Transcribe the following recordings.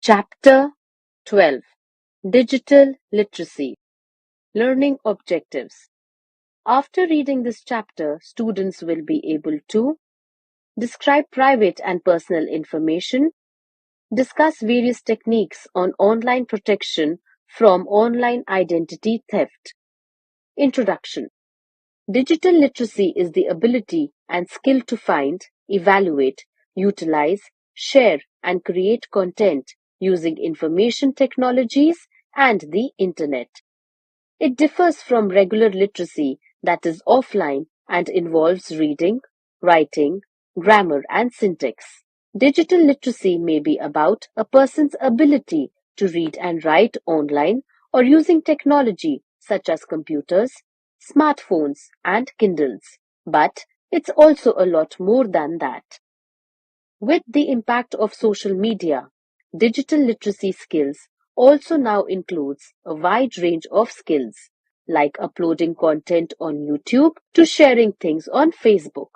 Chapter 12: Digital Literacy. Learning Objectives. After reading this chapter, students will be able to describe private and personal information, discuss various techniques on online protection from online identity theft. Introduction. Digital literacy is the ability and skill to find, evaluate, utilize, share, and create content using information technologies and the Internet. It differs from regular literacy that is offline and involves reading, writing, grammar, and syntax. Digital literacy may be about a person's ability to read and write online or using technology such as computers, smartphones, and Kindles, but it's also a lot more than that. With the impact of social media, digital literacy skills also now includes a wide range of skills, like uploading content on YouTube to sharing things on Facebook.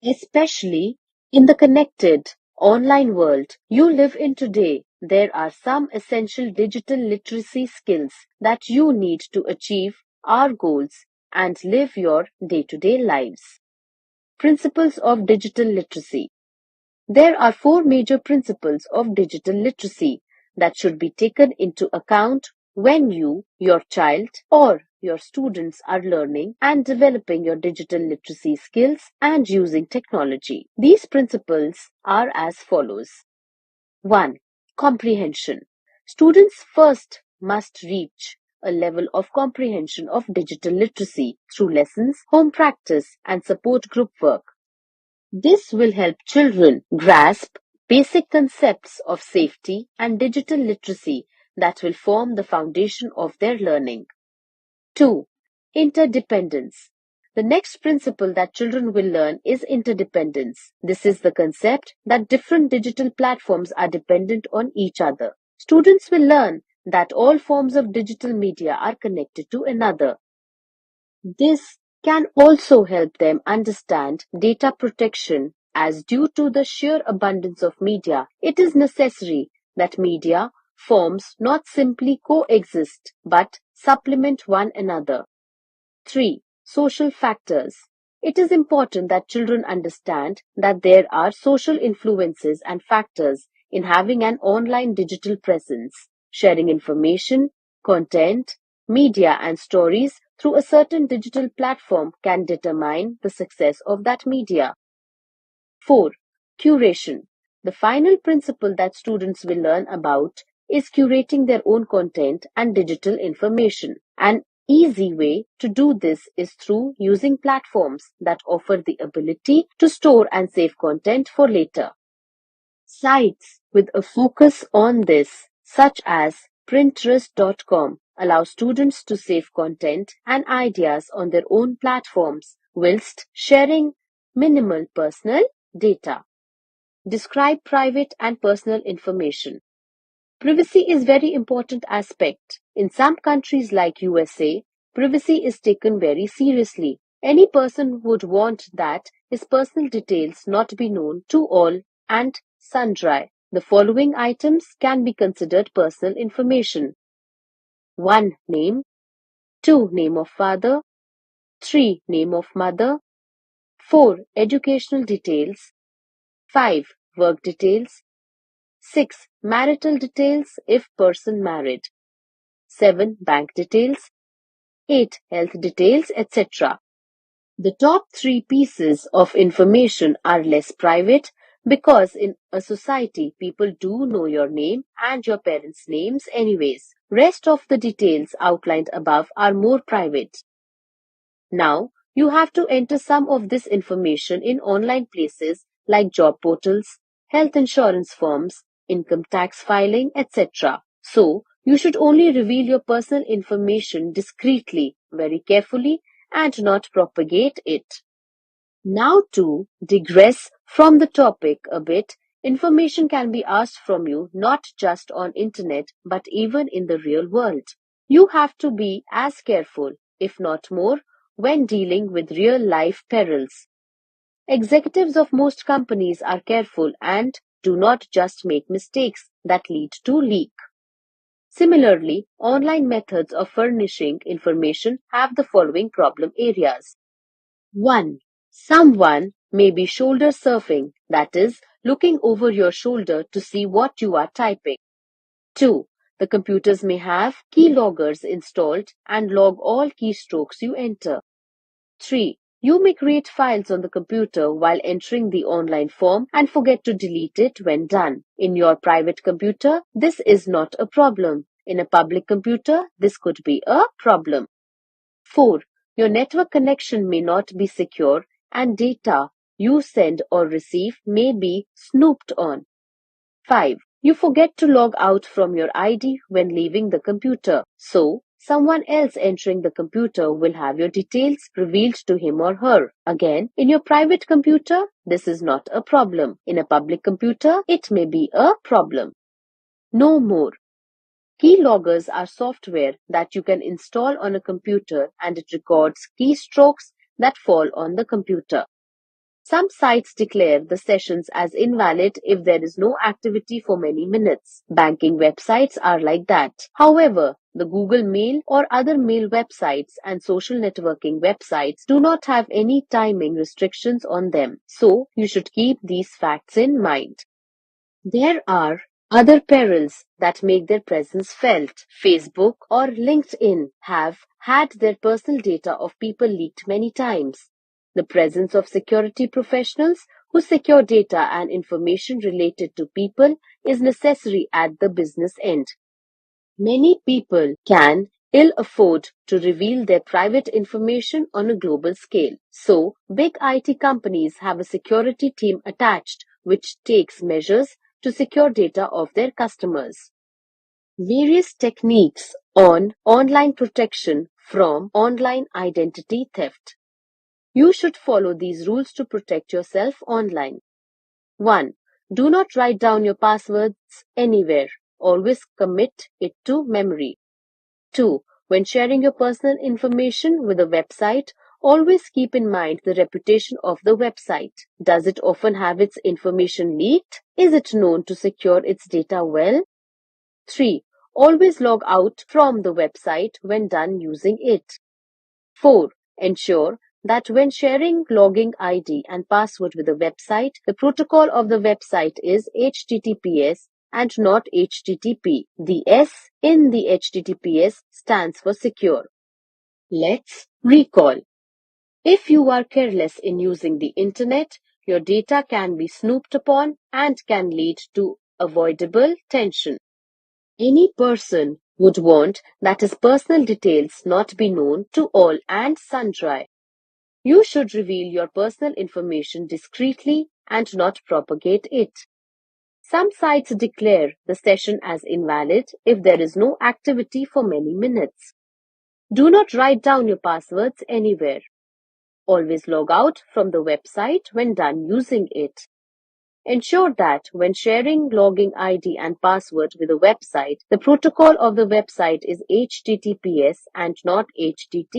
Especially in the connected online world you live in today, there are some essential digital literacy skills that you need to achieve our goals and live your day-to-day lives. Principles of digital literacy. There are 4 major principles of digital literacy that should be taken into account when you, your child, or your students are learning and developing your digital literacy skills and using technology. These principles are as follows. 1. Comprehension. Students first must reach a level of comprehension of digital literacy through lessons, home practice, and support group work. This will help children grasp basic concepts of safety and digital literacy that will form the foundation of their learning. 2. Interdependence. The next principle that children will learn is interdependence. This is the concept that different digital platforms are dependent on each other. Students will learn that all forms of digital media are connected to another. This can also help them understand data protection, as due to the sheer abundance of media, it is necessary that media forms not simply coexist but supplement one another. 3. Social factors. It is important that children understand that there are social influences and factors in having an online digital presence. Sharing information, content, media, and stories through a certain digital platform can determine the success of that media. 4. Curation. The final principle that students will learn about is curating their own content and digital information. An easy way to do this is through using platforms that offer the ability to store and save content for later. Sites with a focus on this, such as Pinterest.com, allow students to save content and ideas on their own platforms whilst sharing minimal personal data. Describe private and personal information. Privacy is very important aspect. In some countries like USA, privacy is taken very seriously. Any person would want that his personal details not be known to all and sundry. The following items can be considered personal information. 1. Name. 2. Name of father. 3. Name of mother. 4. Educational details. 5. Work details. 6. Marital details if person married. 7. Bank details. 8. Health details, etc. The top 3 pieces of information are less private because in a society people do know your name and your parents' names anyways. Rest of the details outlined above are more private. Now, you have to enter some of this information in online places like job portals, health insurance forms, income tax filing, etc. So, you should only reveal your personal information discreetly, very carefully, and not propagate it. Now to digress from the topic a bit, information can be asked from you not just on internet but even in the real world. You have to be as careful, if not more, when dealing with real life perils. Executives of most companies are careful and do not just make mistakes that lead to leak. Similarly, online methods of furnishing information have the following problem areas. 1. Someone may be shoulder surfing, that is, looking over your shoulder to see what you are typing. 2. The computers may have keyloggers installed and log all keystrokes you enter. 3. You may create files on the computer while entering the online form and forget to delete it when done. In your private computer, this is not a problem. In a public computer, this could be a problem. 4. Your network connection may not be secure and data you send or receive may be snooped on. 5. You forget to log out from your ID when leaving the computer, so someone else entering the computer will have your details revealed to him or her. Again, in your private computer, this is not a problem. In a public computer, it may be a problem. No more. Keyloggers are software that you can install on a computer and it records keystrokes that fall on the computer. Some sites declare the sessions as invalid if there is no activity for many minutes. Banking websites are like that. However, the Google Mail or other mail websites and social networking websites do not have any timing restrictions on them, so you should keep these facts in mind. There are other perils that make their presence felt. Facebook or LinkedIn have had their personal data of people leaked many times. The presence of security professionals who secure data and information related to people is necessary at the business end. Many people can ill afford to reveal their private information on a global scale. So, big IT companies have a security team attached which takes measures to secure data of their customers. Various techniques on online protection from online identity theft. You should follow these rules to protect yourself online. 1. Do not write down your passwords anywhere. Always commit it to memory. 2. When sharing your personal information with a website, always keep in mind the reputation of the website. Does it often have its information leaked? Is it known to secure its data well? 3. Always log out from the website when done using it. 4. Ensure that when sharing login ID and password with a website, the protocol of the website is HTTPS and not HTTP. The S in the HTTPS stands for secure. Let's recall. If you are careless in using the internet, your data can be snooped upon and can lead to avoidable tension. Any person would want that his personal details not be known to all and sundry. You should reveal your personal information discreetly and not propagate it. Some sites declare the session as invalid if there is no activity for many minutes. Do not write down your passwords anywhere. Always log out from the website when done using it. Ensure that when sharing login ID and password with a website, the protocol of the website is HTTPS and not HTTP.